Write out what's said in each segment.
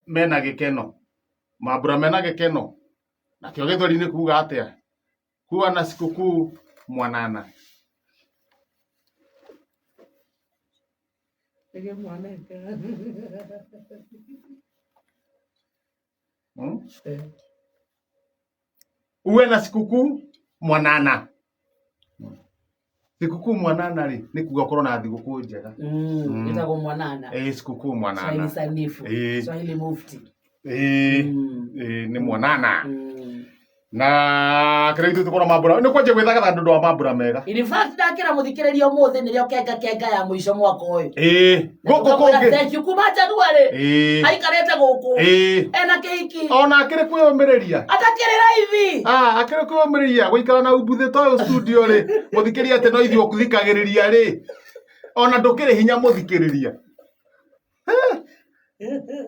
mena gikeno mambura mena gikeno na kio githweri ni kuga atia kuwa na sikukuu mwanana Ege mwanaka uwe na sikukuu mwanana sikukuu mwanana ri ni kuga korwo na thigukuu njega itago mwanana sikukuu mwanana Swahili mufti ni mwanana na kire itu tukora mambura ni kwaje gwithaga ndu wa mambura mega in fact ndakira muthikiriria umuthi nirio kenga ya muico mwaka uyu guku kungi thank you kuma January aikarete guku ena kihiki ona akire kwiyumiriria atakirira hivi akire kwiyumiriria guikara na ubuthe to studio ri muthikiria ate no ithio kuthikagiriria ri ona ndukire hinya muthikiriria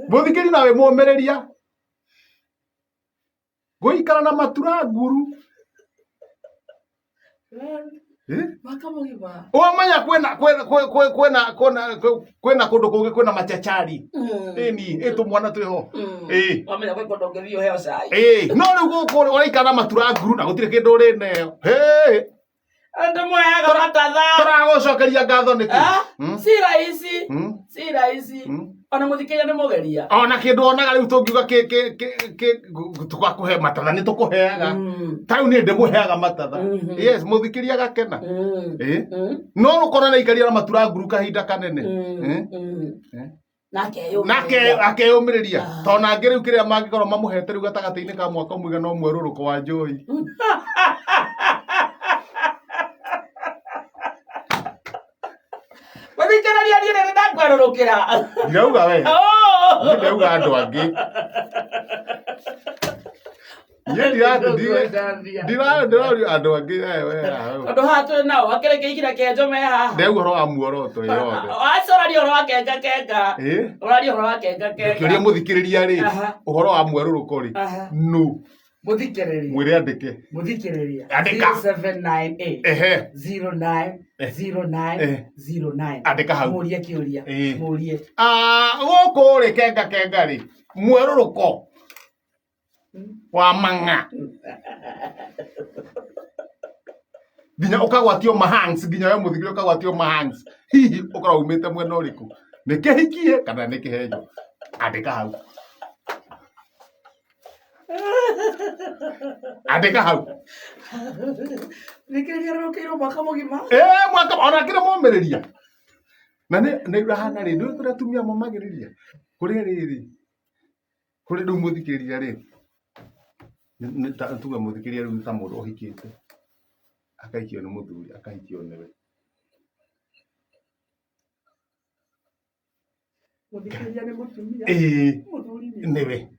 muthikiri nawe muumiriria guikara na matura nguru makamugiba umanya kwena kundu kungi kwena machachari ni etu mwana tweho wamenya kwe kundu ngithio heo cai no riu guku uraikara na matura nguru na gutire kindu uri neo andu mwaga matatha turagucokeria ngatho niki si rahisi ona muthikiria ni mugeria ona kindu onaga riu tungiuga tugakuhe matatha ni tukuheaga tariu ni ndimuheaga matatha yes muthikiria gakena no rukona na ikaria na matura nguru kahinda kanene nake akeyumiriria tona ngiri riu kiria mangikorwo mamuhete riu gatagati-ini ka mwaka umwe no mweruruko wa njui Wathikiriria ni nene ndakwerurukira ndauga we ndauga andu angi ndiraria andu angi andu hatu nao akireke ikira kenjo me haha ndauga ro amuoroto yothe acorari horo wa kenga orari horo wa kenga kiuria muthikiriria ri uhoro wa mweruruko ri no muthikiriria mwire andike muthikiriria andika 0798 0909 andika hau murie kiuria murie guku ri kenga ri mweruruko wa manga nginya ukagwatio mahangs nginya we muthikiriria ukagwatio mahangs hihi ukora umite mwena uriku ni kihikie kana ni kihenyo andika hau andika hau nikiria rokero mwaka mugima mwaka ona kire mumiriria na ni rahana ri ndu turatumia momagiriria kuri riri kuri ndu muthikiriria ri tuga muthikiriria ri ta mundu ohikite akaikio ni muthuri akaikio niwe muthikiriria ni mutumia muthuri niwe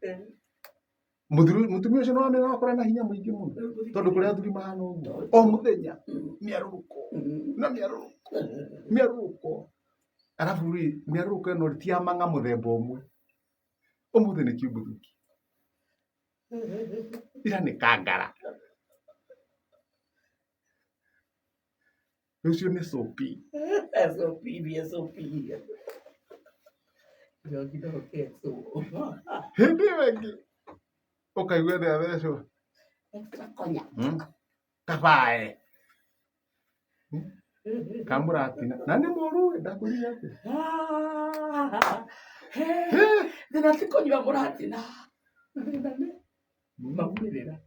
mutumia ucio no amenya akora na hinya muingi muno tondu kuria athuri mahana uguo o muthenya miaruruko arafu ri miaruruko ino ti amanga muthemba umwe umuthi ni kiubuthuki ira ni kangara ucio ni sopi hindi wengi ukaigua thia thecwo konya kabae kamuratina na ni muru ndakuria ati ndina tikonywa muratina maumĩrĩra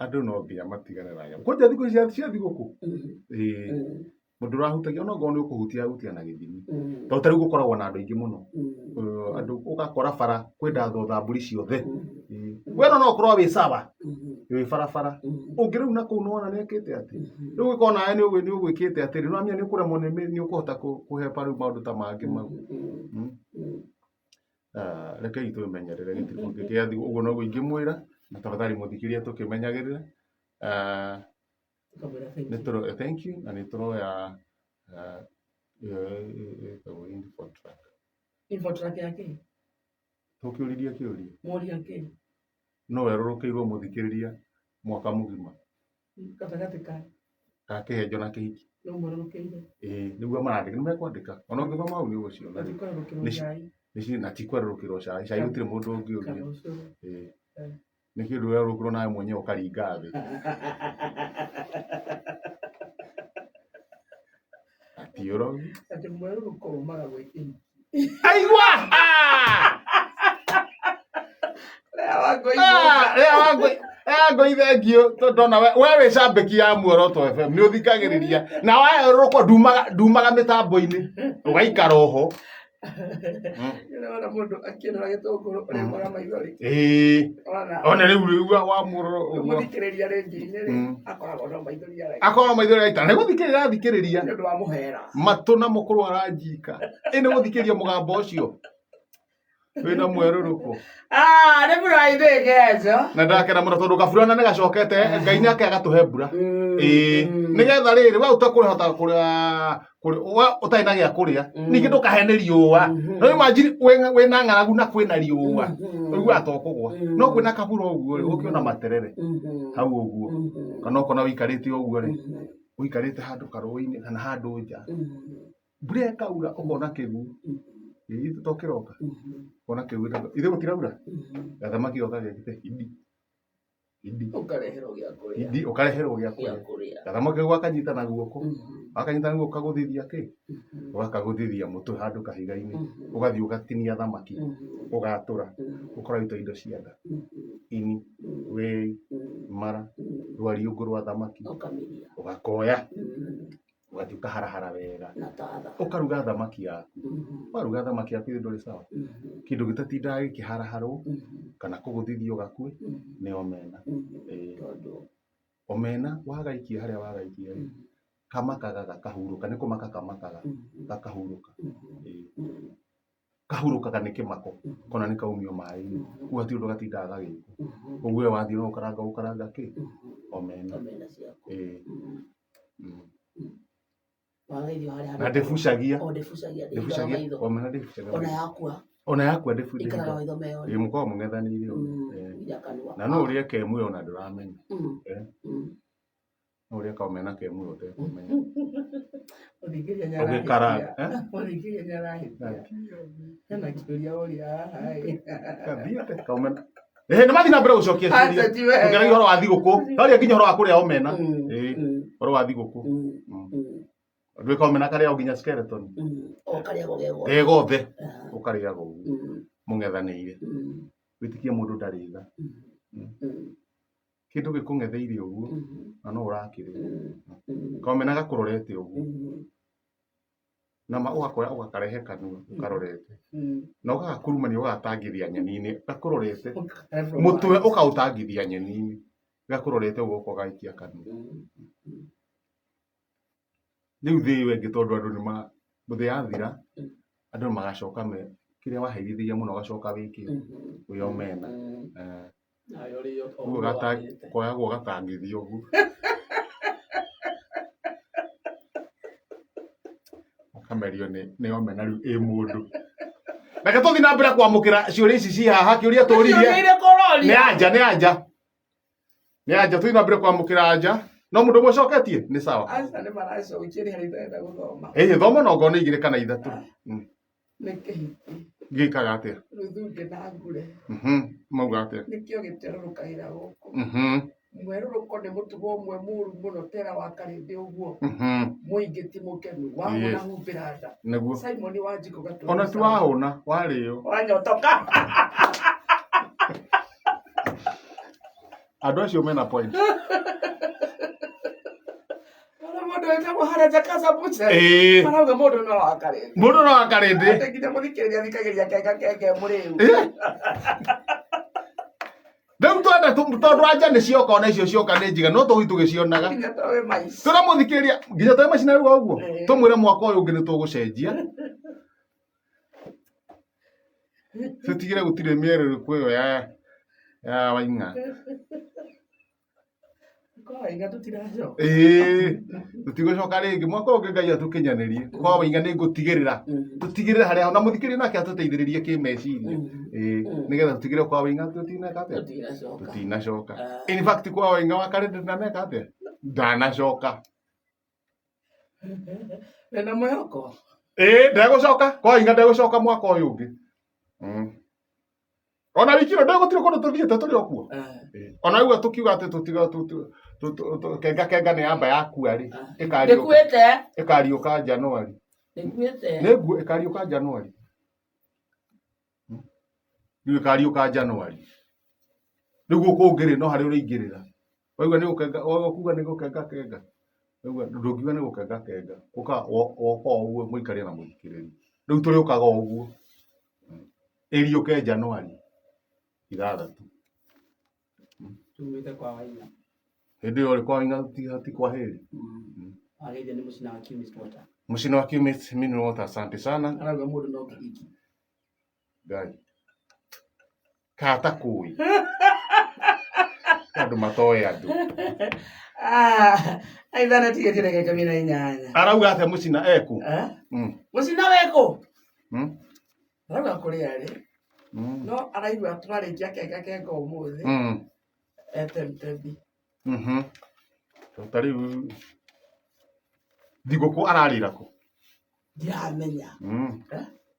andu no nginya matigane nayo koja thiku cia thiguku mundu rahutagia ona ngoni ukuhutia na githimi to tari gukoragwo na andu aingi muno andu ugakora bara kwenda thamburi ciothe we no ukorwo wi sawa wi bara ungiriu na kuu nona nekite ati riu gikona ni ugwikite ati no amia ni kuremwo ni ukuhota kuhe paru maundu ta mangi mau rekei tumenyerere gitiko kiathi uguo no ingimwira na tafadhali muthikiria tukimenyagirira nitoro thank you na nitoro ya info track yake tukiuriria kiuria moria yake no werurukiirwo muthikiriria mwaka mugima katagati ka kihenjo na kihiki no mururukiire niguo marandika ni mekwandika ona ngithoma au ni ucio Nĩci na tikwerũkĩrwo cai. Cai gũtirĩ mũndũ ũngĩ ũngĩ. Nĩ kĩndũ werũkĩrwo nawe mwenyewe ũkaringa thĩ. Atiũrogi. Atĩ mwerũrũko umaga gwĩ kĩhiki. Aigua! Wangũi thengio tondũ we wĩ cambĩki ya Muoroto FM nĩ ũthikagĩrĩria na werũrũko ndumaga mĩtambo-inĩ ũgaikara oho. Nĩwona mũndũ akĩrora gĩtũngũrũ ũrĩmaga maithori. Ona rĩu wa mũroro ũguo. Mũthikĩrĩria rĩngi-inĩ akoragwo no maithori araita. Akoragwo maithori araita. Nĩ gũthikĩrĩria arathikĩrĩria. Nĩ ũndũ wa mũhera. Matũ na mũkũrũ aranjika. Nĩ gũthikĩrĩria mũgambo ũcio. Wĩna mwerũrũko. Nĩ Friday kesho. Na ndakena mũno tondũ kabura na nĩgacokete Ngai nake agatũhe mbura. Nĩgetha rĩrĩ we ũtakũrĩhota kũrĩa ũtarĩ na gĩa kũrĩa ningĩ ndũkahe nĩ riũa. No imagine wĩna ng'aragu na kwĩna riũa ũiguaga ta ũkũgũa. No kwĩna kabura ũguo rĩ ũkĩona materere hau ũguo kana ũkona ũikarĩte ũguo rĩ ũikarĩte handũ karũĩ-inĩ kana handũ nja. Mbura ĩkaura ũkona kĩguũ. Ithu to kĩroka. Ũkona kĩguũ ithe gũtiraura. Gathamaki goka gekĩte hindi. Ũkareherwo gĩa kũrĩa. Hindi ũkareherwo gĩa kũrĩa. Gathamaki gwakanyita na guoko. Wakanyita na guoko kagũthithia kĩ? Ũgakagũthithia mũtwe handũ kahiga-inĩ. Ũgathiĩ ũgatinia thamaki. Ũgatũra. Ũkaruta indo cia nda. Ini, wĩi, mara, rwariũngũ rwa thamaki. Ũgakoya. Ũgathiĩ ũkaharahara wega. Ũkaruga thamaki yaku. Waruga thamaki yaku ndũrĩ sawa. Kĩndũ gĩtatindaga gĩkĩharaharwo kana kũgũthithio gakue nĩ omena. Omena wagaikia harĩa wagaikia kamakaga gakahurũka. Nĩ kũmaka kamakaga gakahurũka. Kahurũkaga nĩ kĩmako kona nĩ kaumio maĩ-inĩ. Ũguo hatirĩ ũndũ gatindaga gagĩkwo. Ũguo we wathiĩ no gũkaranga kĩ? Omena. Na ndĩbucagia. Omena ndĩbucagia. Ona yakua ndĩbucagia. Mũkoragwo mũng'ethanĩire ũguo. Na no ũrĩe kemwe ona ndũramenya. No ũrĩe kaomena kemwe ũtekũmenya. Ũgĩkaranga. Mũthikĩria nĩarahĩtia. Hena kĩũria ũria haha ĩ. Kathiĩte kaomena. Nĩ mathiĩ na mbere gũcokia ciũria. Tũkĩaragia ũhoro wa thigũkũ. Twaria nginya ũhoro wa kũrĩa omena. Ũhoro wa thigũkũ. Ndũĩ kaomena karĩagwo nginya skeleton. Gegothe. Ũkarĩagwo ũguo. Mũng'ethanĩire. Wĩtĩkie mũndũ ndarĩ tha. Kĩndũ gĩkũng'etheire ũguo na no ũrakĩrĩa. Kaomena gakũrorete ũguo. Na ũgakoya ũgakarehe kanua ũkarorete. Na ũgagakurumania ũgagatangithia nyeni-inĩ gakũrorete. Mũtwe ũkaũtangithia nyeni-inĩ. Gakũrorete ũguo ũkagaikia kanua. Rĩu thĩ ĩyo ĩngĩ tondũ andũ mũthĩ yathira andũ magacoka kĩrĩa waherithirie mũno ũgacoka wĩkĩ wĩ omena. Ũguo koyagwo ũgatangithio ũguo. Ũkamerio nĩ omena rĩu ĩ mũndũ. Reke tũthiĩ na mbere kwamũkĩra ciũria ici ci haha kĩũria tũririe. Nĩ anja. Tũthiĩ na mbere kwamũkĩra anja. No mũndũ mũcoketie nĩ sawa. Aca nĩ maracokia nĩ harĩ ndĩrenda gũthoma. Thoma no ngona 2 kana 3. Nĩ kĩhiki. Gĩkaga atĩa? Rũthunge na ngure. Mauga atĩa? Nĩkĩo gĩterũrũkagĩra gũkũ. Mwerũrũko nĩ mũtugo ũmwe mũru mũno tera wa Karĩndĩ ũguo. Mũingĩ ti mũkenu. Wahũna humbĩra nda. Nĩguo. Simon Wanjikũ gatũra. Ona ti wahũna warĩo. Wanyotoka. Andũ acio mena point. Mũndũ haranja kacabuce. Marauga mũndũ no wa Karĩndĩ. Mũndũ no wa Karĩndĩ. Nginya mũthikĩrĩria thikagĩria kenge mũrĩu. Rĩu tondũ anja nĩ cioka ona icio cioka nĩ njiga no tũgui tũgĩcionaga. Tũramũthikĩrĩria nginya tũrĩ macina rĩu ũguo. Tũmwĩre mwaka ũyũ ũngĩ nĩ tũgũcenjia. Tũtigĩre gũtirĩ mĩerũrũko ĩyo ya Waing'a. Tũtigũcoka rĩngĩ mwaka ũngĩ Ngai atũkinyanĩrie. Kwa Waing'a nĩ ngũtigĩrĩra. Tũtigĩrĩre harĩa na mũthikĩrĩria nake atũteithĩrĩrie kĩmeciria. Nĩgetha tũtigĩrĩre kwa Waing'a tũtinacoka. In fact kwa Waing'a wa Karĩndĩ ndaneka atĩa? Ndanacoka. Wĩna mwĩhoko? Ndegũcoka. Kwa Waing'a ndegũcoka mwaka ũyũ ũngĩ. Ona wikiro ndego tire kondo tuthiete turi okuo. Ona uga tukiuga ati tutiga kenga ni amba yakua ri. Ikariuka Januari. Negu ikariuka Januari. Ni ikariuka Januari. Niguo kungiri no hari uriingirira. Wauga ni gukenga kuga ni gukenga. Wauga ndungiuga ni gukenga. Uka uguo muikaria na muikiriri. Riu turi ukaga uguo. Iriuke Januari. Ithathatu. Tumite kwa waina. Hindi uri kwa waina ti kwa heri. Ageithia ni mucina wa Kiumit Water. Mucina wa Kiumit Mineral Water, asante sana. Arauga mundu no kigiki. Ngai. Kata kui. Andu matoe andu. Aithana tigetire geka mina inyanya. Arauga ate mucina eku. Mucina weko. Arauga kuri ari. No araigua twarĩkia kenga ũmũthĩ etemtebi. Tariu thigũkũ ararĩra kũ? Ndiramenya.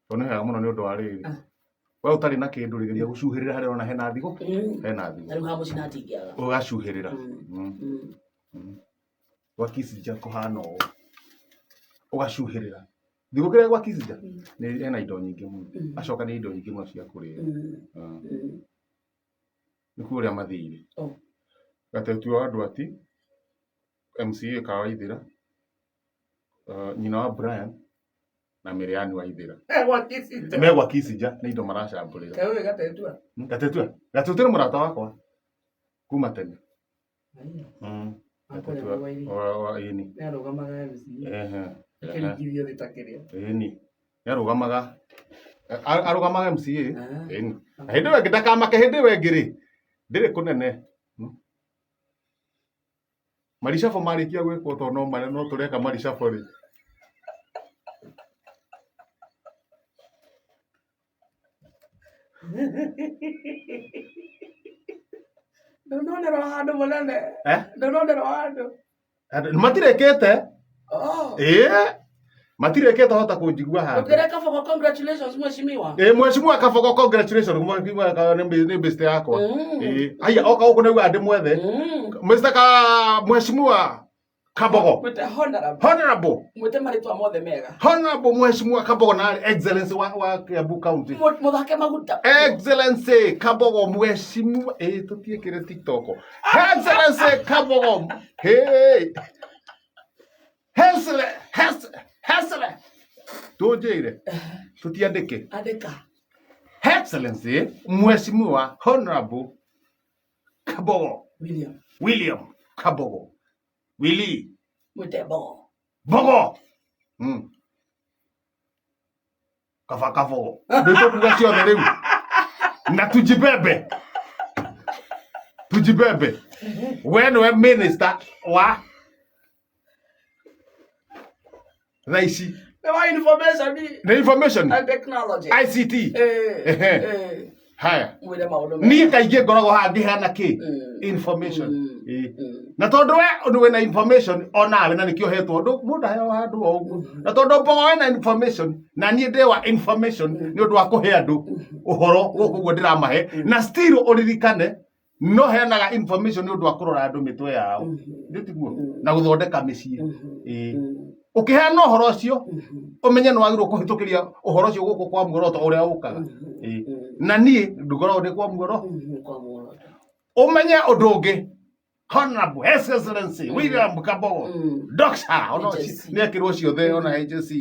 Tondũ nĩ wega mũno nĩ ũndũ wa rĩrĩ. We ũtarĩ na kĩndũ rĩgeria gũcuhĩrĩra harĩa ona hena thigũkũ. Hena thigũkũ. Na rĩu ha mũcina atingĩaga. Ũgacuhĩrĩra. Gwa Kicija kũhana ũũ. Ũgacuhĩrĩra. Thigũkũ ĩrĩa gwa Kicija nĩ ena indo nyingĩ mũno. Acoka nĩ indo nyingĩ mũno cia kũrĩa. Nĩ kũrĩa mathire. Gatetu wa andũ ati MCA ka Waithĩra, nyina wa Brian na Miriam Waithĩra. Megwa Kicija nĩ indo maracambũrĩra. Kawe gatetua. Gatetu nĩ mũrata wakwa kuma tene. Wa ini. Nĩ arũgamaga MCA. Kĩringithio thĩtakĩrĩa. Ĩni. Nĩ arũgamaga MCA. Ĩni. Hĩndĩ ĩyo ĩngĩ ndakamake hĩndĩ ĩyo ĩngĩ rĩ. Ndĩrĩ kũnene. Maricabũ marĩkia gwĩkwo tondũ no tũreka maricabũ rĩ. Ndononerwo handũ mũnene. Ndononerwo handũ. Matirĩkĩte. Matirĩkĩte hota kũnjigua handũ. Ũkĩreka Kabogo, congratulations mheshimiwa. Mheshimiwa Kabogo, congratulations. Mheshimiwa nĩ mbĩcite yakwa. Aya oka gũkũ nĩguo andĩ mwethe. Mheshimiwa Kabogo. Mwĩte honorable. Honorable. Mwĩte marĩtwa mothe mega. Honorable Mheshimiwa Kabogo na Excellency wa Kiambu County. Mũthake maguta. Excellency Kabogo Mheshimiwa. Tũtiĩkĩre TikTok. Excellency Kabogo. Hey. Hesle. Tũnjĩire. Tũtiandĩke. Andĩka. Excellency Mheshimiwa Honorable Kabogo. William Kabogo. Willie. Mwĩte Bogo. Bogo. Kabogo. Ndĩtũkuga ciothe rĩu. Na tujibebe. We nĩwe minister wa Raisi. The information and technology. ICT. Haya. Mwĩre maũndũ. Niĩ kaingĩ ngoragwo haha ngĩheana kĩ? Information. Na tondũ we wĩna information onawe na nĩkĩo hetwo mũndũ aheo handũ o ũguo. Na tondũ Bogo wĩna information na niĩ ndĩ wa information nĩ ũndũ wa kũhe andũ ũhoro gũkũ ũguo ndĩramahe. Na still ũririkane no heanaga information nĩ ũndũ wa kũrora andũ mĩtwe yao. Nĩ tiguo na gũthondeka mĩciĩ. Ũkĩheana ũhoro ũcio ũmenye nĩ wagĩrĩirwo kũhĩtũkĩria ũhoro ũcio gũkũ kwa muoroto ũrĩa ũkaga. Na niĩ ndũkoragwo ndĩ kwa muoroto. Ũmenye ũndũ ũngĩ. Honorable Excellency William Kabogo. Doctor ona nĩekĩrwo ciothe ona HSC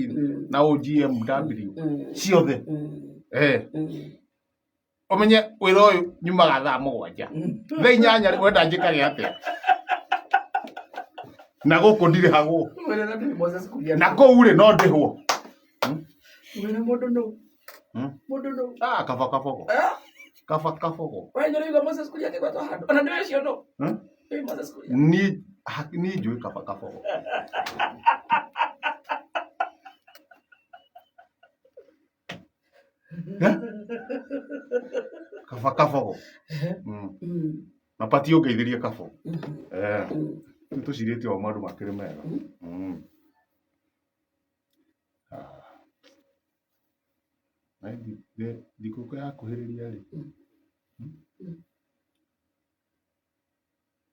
na OGMW ciothe. Ũmenye wĩra ũyũ nyumaga thaa 7. Thaa 8 wenda njĩkage atĩa. Na gũkũ ndirĩ hagwo. Na kũu rĩ no ndĩhwo. Mũndũ no. Kabogo. Kabogo. Wewe ndio yule Moses kulia kwa hando. Ona ndio sio no. Wewe Moses kulia. Ni njui Kabogo. Kabogo. Mapati ũngeithĩrie Kabogo. Tũcirĩtie o maũndũ makĩrĩ mega. thikũ yakuhĩrĩria rĩ,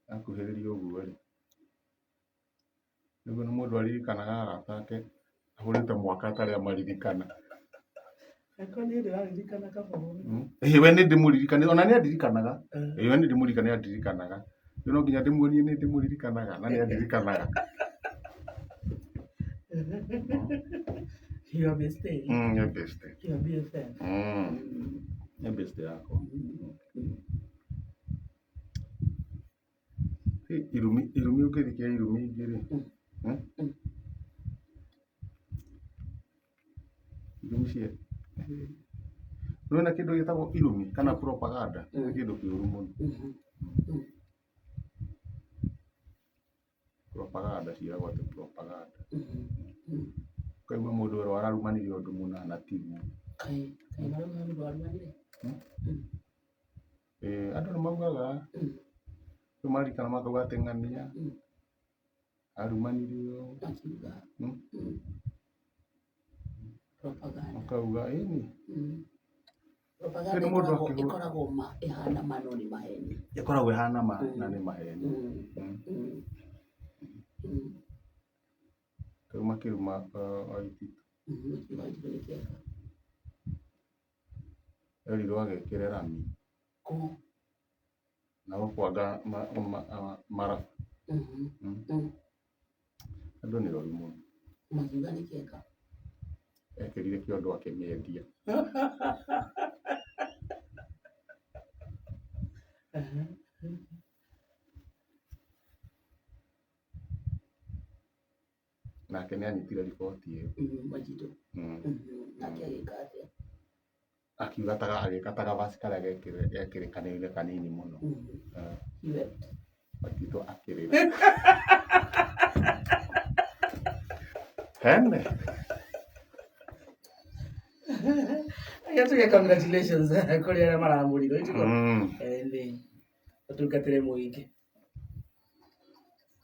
yakuhĩrĩria ũguo rĩ, nĩguo nĩ mũndũ aririkanaga arata ake ahũrĩte mwaka atarĩ amaririkana. Eko nĩ ndĩraririkana kabũrũri. We nĩ ndĩmũririkane, ona nĩ andirikanaga. We nĩ ndĩmũririkane, andirikanaga. Rĩu no nginya ndĩmuonie nĩ ndĩmũririkanaga na nĩ andirikanaga. Your bestie. Your bestie. Your BFF. Nĩ bestie yakwa. Irumi ũngĩthikia irumi ingĩ rĩ, irumi cia nĩwona kĩndũ gĩtagwo irumi kana propaganda nĩ kĩndũ kĩũru mũno. Propaganda ciĩragwo atĩ propaganda. Ũkaigua mũndũ ũrĩa ararumanire ũndũ mũna na timu. Andũ nĩ maugaga rĩu maririkana makauga atĩ ng'ania arumanire ũũ, makauga ĩni ĩkoragwo ĩhana ma no nĩ maheni. Ĩkoragwo ĩhana ma na nĩ maheni. Rĩu makĩruma Waititu erirwo agekĩre rami na gũkwanga marabu. Andũ nĩ roru mũno. Makiuga nĩ kĩega. Ekĩrire kĩondo akĩmĩendia. Nake nĩ anyitire riboti ĩyo. Wanjitũ. Nake agĩka atĩa? Akiuga agĩka ta gabaci karĩa gekĩrĩkanĩire kanini mũno. Wanjitũ akĩrĩra. Hene. Agĩatuge congratulations kũrĩ arĩa maramũrirwo. Ĩni ũtungatĩre mũingĩ.